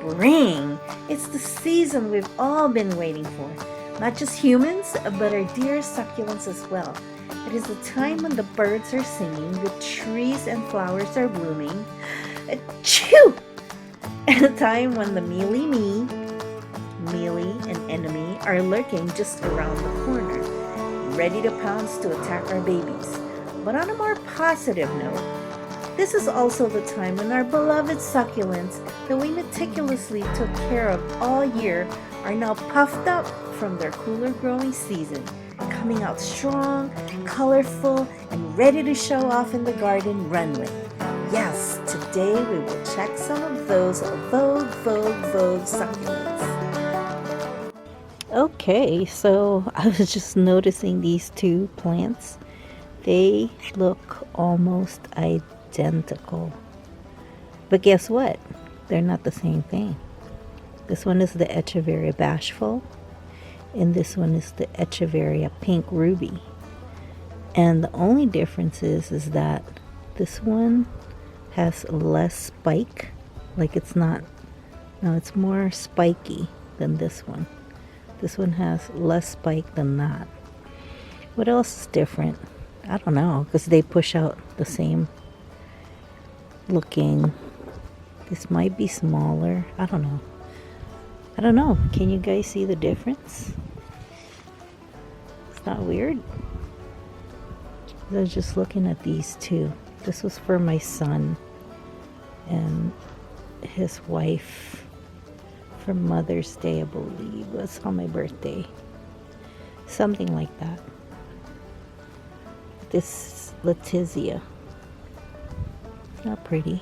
spring. It's the season we've all been waiting for. Not just humans, but our dear succulents as well. It is the time when the birds are singing, the trees and flowers are blooming. Achoo! And a time when the mealy and enemy are lurking just around the corner, ready to pounce to attack our babies. But on a more positive note, this is also the time when our beloved succulents that we meticulously took care of all year are now puffed up from their cooler growing season, coming out strong, colorful, and ready to show off in the garden runway. Yes, today we will check some of those vogue succulents. Okay, so I was just noticing these two plants. They look almost identical. But guess what? They're not the same thing. This one is the Echeveria bashful, and this one is the Echeveria pink ruby. And the only difference is that this one has less spike. Like it's more spiky than this one. This one has less spike than that. What else is different? I don't know, because they push out the same looking. This might be smaller. I don't know. Can you guys see the difference? It's not weird. I was just looking at these two. This was for my son and his wife for Mother's Day, I believe. It was on my birthday. Something like that. This Letizia. It's not pretty.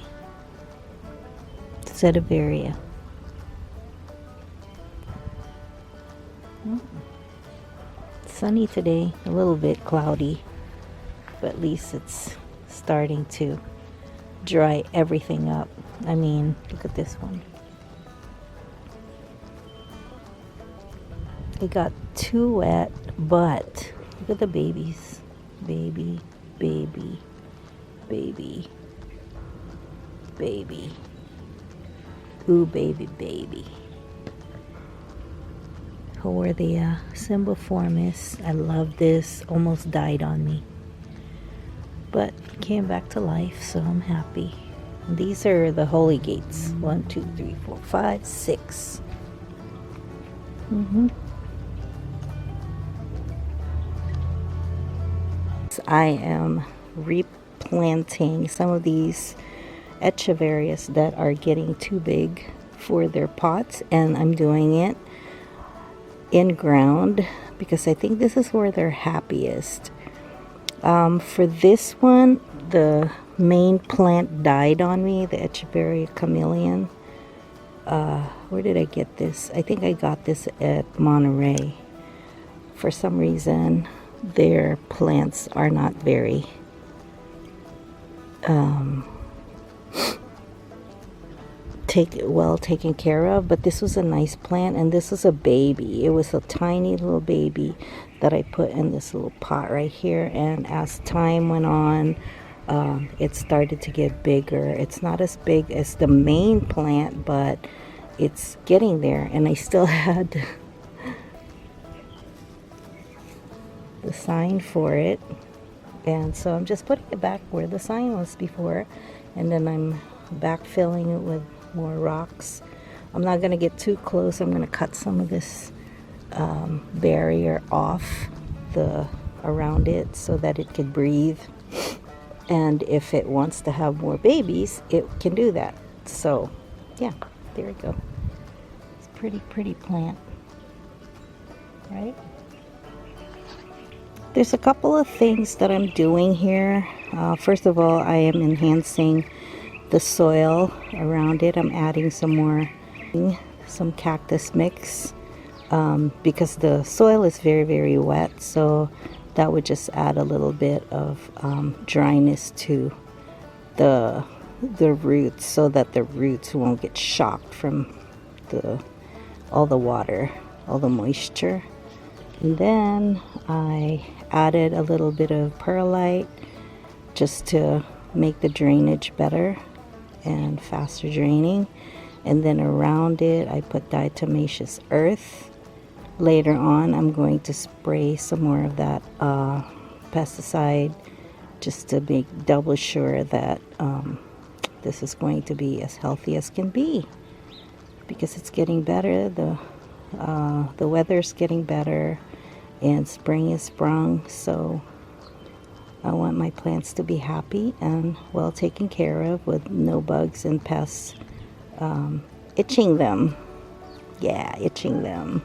Echeverias. Sunny today, a little bit cloudy, but at least it's starting to dry everything up. I mean, look at this one. It got too wet, but look at the babies. Baby. Ooh, baby. Howorthia cymbiformis. I love this. Almost died on me, but came back to life, so I'm happy. And these are the holy gates. 1, 2, 3, 4, 5, 6. I am replanting some of these echeverias that are getting too big for their pots, and I'm doing it in ground because I think this is where they're happiest. For this one, the main plant died on me, the Echeveria chameleon. Where did I get this? I think I got this at Monterey. For some reason, their plants are not very well taken care of, but this was a nice plant, and this is a baby. It was a tiny little baby that I put in this little pot right here, and as time went on, it started to get bigger. It's not as big as the main plant, but it's getting there, and I still had the sign for it, and so I'm just putting it back where the sign was before, and then I'm backfilling it with more rocks. I'm not going to get too close. I'm going to cut some of this barrier off around it so that it can breathe, and if it wants to have more babies, it can do that. So yeah, there we go. It's a pretty plant, right? There's a couple of things that I'm doing here. First of all, I am enhancing the soil around it. I'm adding some cactus mix because the soil is very wet, so that would just add a little bit of dryness to the roots, so that the roots won't get shocked from all the water, all the moisture. And then I added a little bit of perlite just to make the drainage better and faster draining. and then around it I put diatomaceous earth. Later on I'm going to spray some more of that pesticide, just to make double sure that this is going to be as healthy as can be, because it's getting better. The weather's getting better and spring is sprung, so I want my plants to be happy and well taken care of, with no bugs and pests itching them. Yeah, itching them.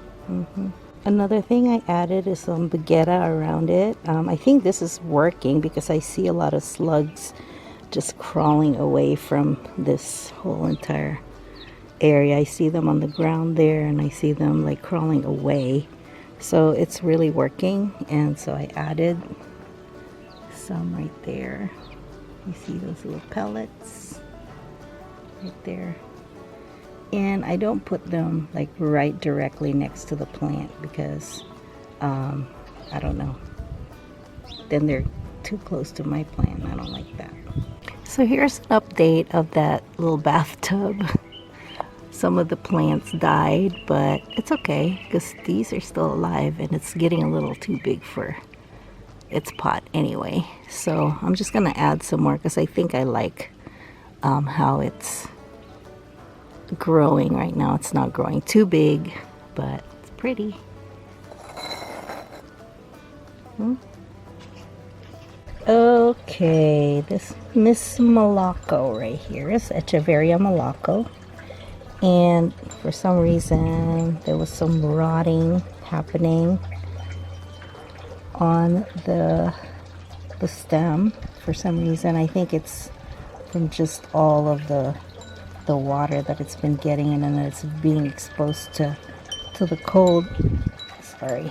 Another thing I added is some bug-etta around it. I think this is working because I see a lot of slugs just crawling away from this whole entire area. I see them on the ground there, and I see them like crawling away. So it's really working, and so I added some right there. You see those little pellets right there. And I don't put them like right directly next to the plant because I don't know, then they're too close to my plant. I don't like that. So here's an update of that little bathtub. Some of the plants died, but it's okay because these are still alive, and it's getting a little too big for its pot anyway. So I'm just gonna add some more because I think I like how it's growing right now. It's not growing too big, but it's pretty. Okay, this Miss Malacco right here is Echeveria Malacco, and for some reason there was some rotting happening on the stem. For some reason, I think it's from just all of the water that it's been getting, and then it's being exposed to the cold. Sorry.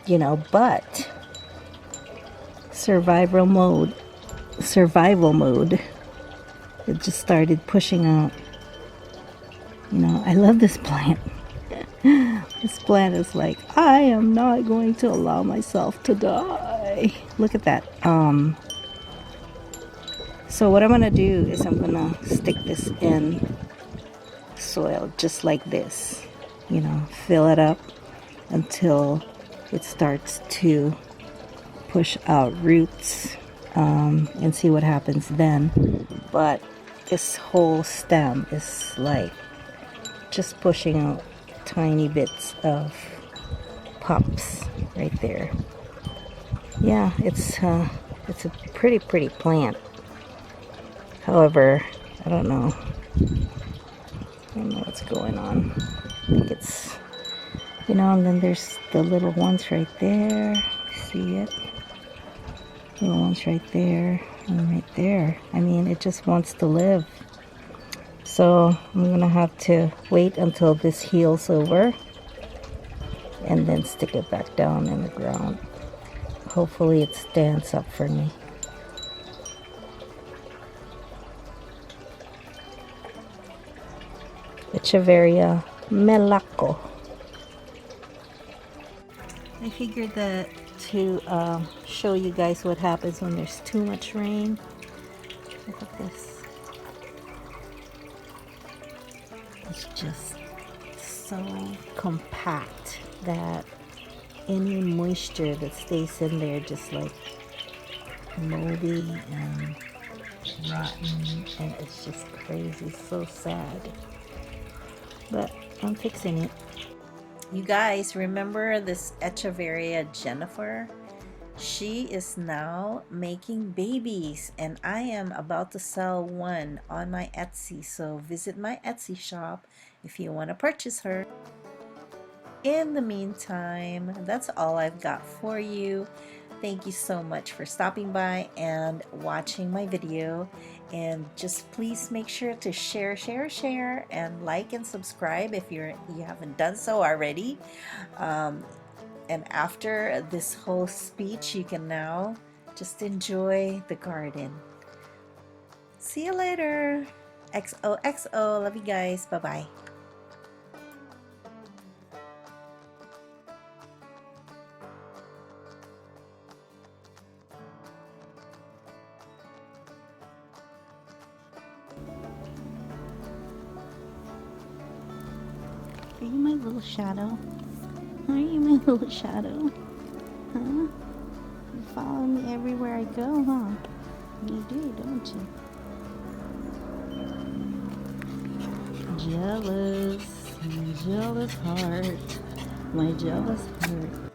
You know, but survival mode, it just started pushing out. You know, I love this plant. This plant is like, I am not going to allow myself to die. Look at that. So what I'm gonna do is I'm gonna stick this in soil just like this, you know, fill it up until it starts to push out roots, and see what happens then. But this whole stem is like just pushing out tiny bits of pops right there. Yeah, it's a pretty plant. However, I don't know what's going on. I think it's, you know, and then there's the little ones right there. See it? Little ones right there and right there. I mean, it just wants to live. So I'm gonna have to wait until this heals over and then stick it back down in the ground. Hopefully it stands up for me. Echeveria Malacco. I figured that to show you guys what happens when there's too much rain. Look at this. It's just so compact that any moisture that stays in there just like moldy and rotten, and it's just crazy, so sad. But I'm fixing it. You guys remember this Echeveria Jennifer? She is now making babies, and I am about to sell one on my Etsy, so visit my Etsy shop if you want to purchase her. In the meantime, that's all I've got for you. Thank you so much for stopping by and watching my video, and just please make sure to share and like and subscribe if you haven't done so already. And after this whole speech, you can now just enjoy the garden. See you later. XOXO. Love you guys. Bye-bye. Are you my little shadow? Are you my little shadow? Huh? You follow me everywhere I go, huh? You do, don't you? Jealous, jealous heart, my jealous heart.